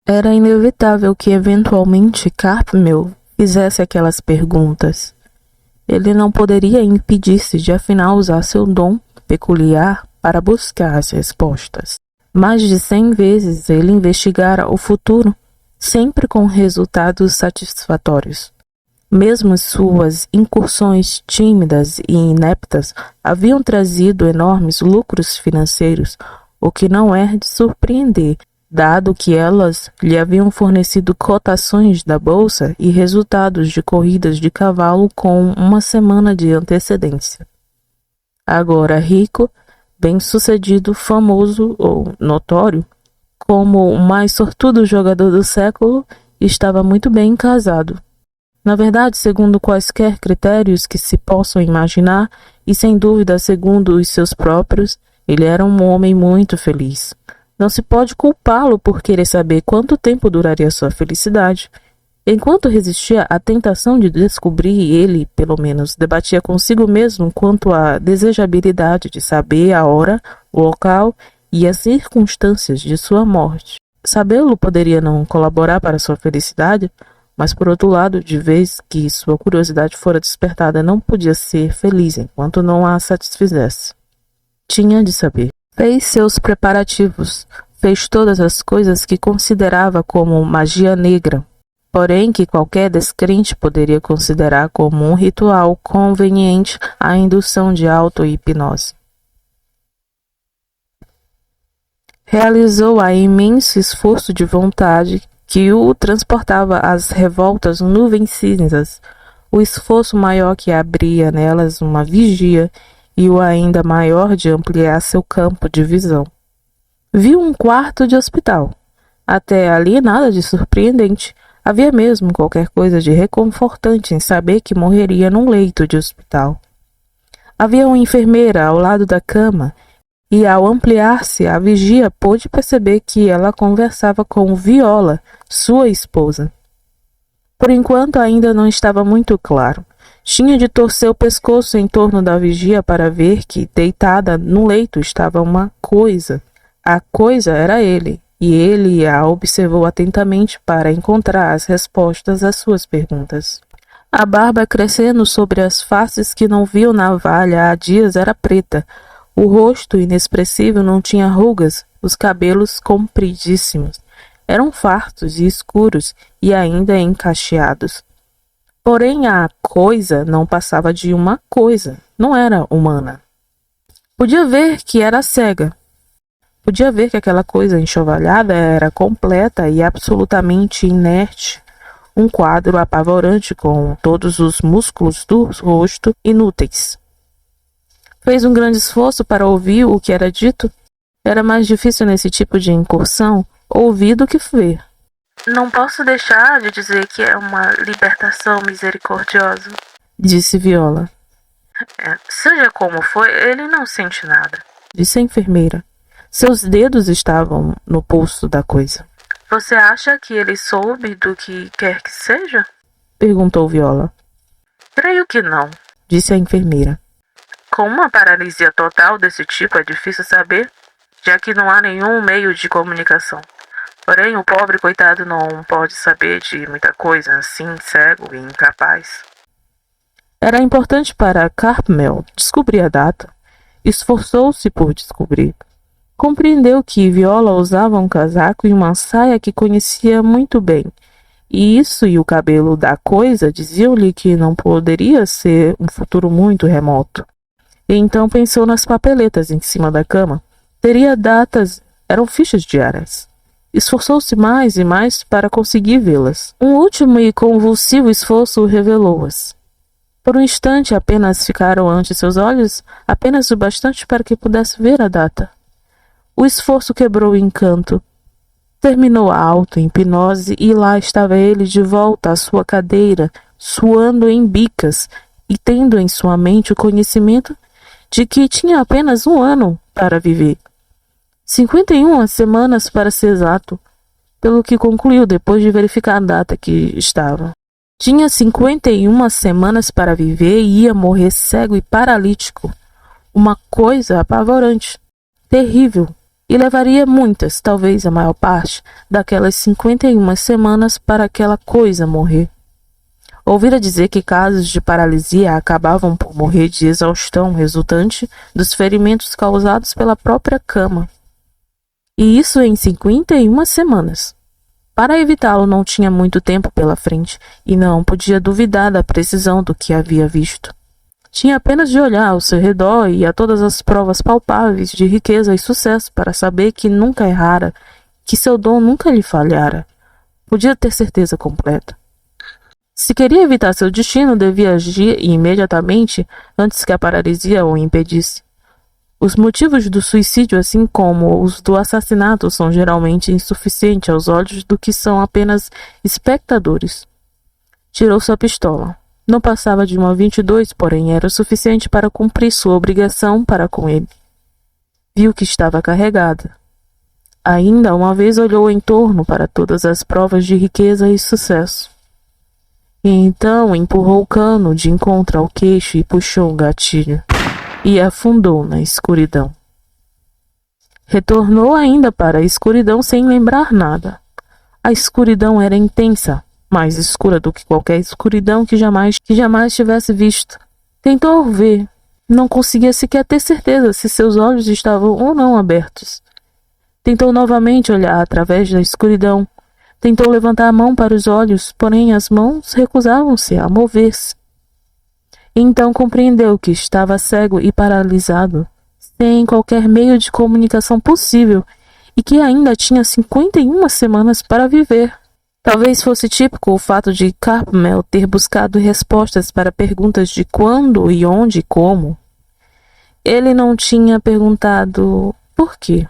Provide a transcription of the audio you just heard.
Era inevitável que eventualmente Carpmel fizesse aquelas perguntas. Ele não poderia impedir-se de afinal usar seu dom peculiar para buscar as respostas. Mais de 100 vezes ele investigara o futuro, sempre com resultados satisfatórios. Mesmo suas incursões tímidas e ineptas haviam trazido enormes lucros financeiros, o que não é de surpreender, dado que elas lhe haviam fornecido cotações da bolsa e resultados de corridas de cavalo com uma semana de antecedência. Agora rico, bem-sucedido, famoso ou notório, como o mais sortudo jogador do século, estava muito bem casado. Na verdade, segundo quaisquer critérios que se possam imaginar, e sem dúvida segundo os seus próprios, ele era um homem muito feliz. Não se pode culpá-lo por querer saber quanto tempo duraria sua felicidade. Enquanto resistia à tentação de descobrir, ele, pelo menos, debatia consigo mesmo quanto à desejabilidade de saber a hora, o local e as circunstâncias de sua morte. Sabê-lo poderia não colaborar para sua felicidade, mas, por outro lado, de vez que sua curiosidade fora despertada, não podia ser feliz enquanto não a satisfizesse. Tinha de saber. Fez seus preparativos, fez todas as coisas que considerava como magia negra, porém que qualquer descrente poderia considerar como um ritual conveniente à indução de auto-hipnose. Realizou a imenso esforço de vontade que o transportava às revoltas nuvens cinzas, o esforço maior que abria nelas uma vigia e o ainda maior de ampliar seu campo de visão. Viu um quarto de hospital. Até ali nada de surpreendente. Havia mesmo qualquer coisa de reconfortante em saber que morreria num leito de hospital. Havia uma enfermeira ao lado da cama, e ao ampliar-se a vigia pôde perceber que ela conversava com Viola, sua esposa. Por enquanto ainda não estava muito claro. Tinha de torcer o pescoço em torno da vigia para ver que, deitada no leito, estava uma coisa. A coisa era ele, e ele a observou atentamente para encontrar as respostas às suas perguntas. A barba crescendo sobre as faces que não viu navalha há dias era preta. O rosto inexpressivo não tinha rugas, os cabelos compridíssimos. Eram fartos e escuros e ainda encaixeados. Porém, a coisa não passava de uma coisa, não era humana. Podia ver que era cega. Podia ver que aquela coisa enxovalhada era completa e absolutamente inerte. Um quadro apavorante com todos os músculos do rosto inúteis. Fez um grande esforço para ouvir o que era dito. Era mais difícil nesse tipo de incursão ouvir do que ver. Não posso deixar de dizer que é uma libertação misericordiosa, disse Viola. Seja como for, ele não sente nada, disse a enfermeira. Seus dedos estavam no pulso da coisa. Você acha que ele soube do que quer que seja? Perguntou Viola. Creio que não, disse a enfermeira. Com uma paralisia total desse tipo é difícil saber, já que não há nenhum meio de comunicação. Porém, o pobre coitado não pode saber de muita coisa, assim, cego e incapaz. Era importante para Carpmel descobrir a data. Esforçou-se por descobrir. Compreendeu que Viola usava um casaco e uma saia que conhecia muito bem. E isso e o cabelo da coisa diziam-lhe que não poderia ser um futuro muito remoto. E então pensou nas papeletas em cima da cama. Teria datas, eram fichas diárias. Esforçou-se mais e mais para conseguir vê-las. Um último e convulsivo esforço revelou-as. Por um instante apenas ficaram ante seus olhos, apenas o bastante para que pudesse ver a data. O esforço quebrou o encanto. Terminou a auto-hipnose e lá estava ele de volta à sua cadeira, suando em bicas e tendo em sua mente o conhecimento de que tinha apenas 1 ano para viver. 51 semanas para ser exato, pelo que concluiu depois de verificar a data que estava. Tinha 51 semanas para viver e ia morrer cego e paralítico. Uma coisa apavorante, terrível. e levaria muitas, talvez a maior parte, daquelas 51 semanas para aquela coisa morrer. Ouvira dizer que casos de paralisia acabavam por morrer de exaustão resultante dos ferimentos causados pela própria cama. E isso em 51 semanas. Para evitá-lo, não tinha muito tempo pela frente e não podia duvidar da precisão do que havia visto. Tinha apenas de olhar ao seu redor e a todas as provas palpáveis de riqueza e sucesso para saber que nunca errara, que seu dom nunca lhe falhara. Podia ter certeza completa. Se queria evitar seu destino, devia agir imediatamente antes que a paralisia o impedisse. Os motivos do suicídio, assim como os do assassinato, são geralmente insuficientes aos olhos do que são apenas espectadores. Tirou sua pistola. Não passava de uma 22, porém era o suficiente para cumprir sua obrigação para com ele. Viu que estava carregada. Ainda uma vez olhou em torno para todas as provas de riqueza e sucesso. E então empurrou o cano de encontro ao queixo e puxou o gatilho. E afundou na escuridão. Retornou ainda para a escuridão sem lembrar nada. A escuridão era intensa, mais escura do que qualquer escuridão que jamais tivesse visto. Tentou ver, não conseguia sequer ter certeza se seus olhos estavam ou não abertos. Tentou novamente olhar através da escuridão. Tentou levantar a mão para os olhos, porém as mãos recusavam-se a mover-se. Então compreendeu que estava cego e paralisado, sem qualquer meio de comunicação possível, e que ainda tinha 51 semanas para viver. Talvez fosse típico o fato de Carpmael ter buscado respostas para perguntas de quando e onde e como. Ele não tinha perguntado por quê.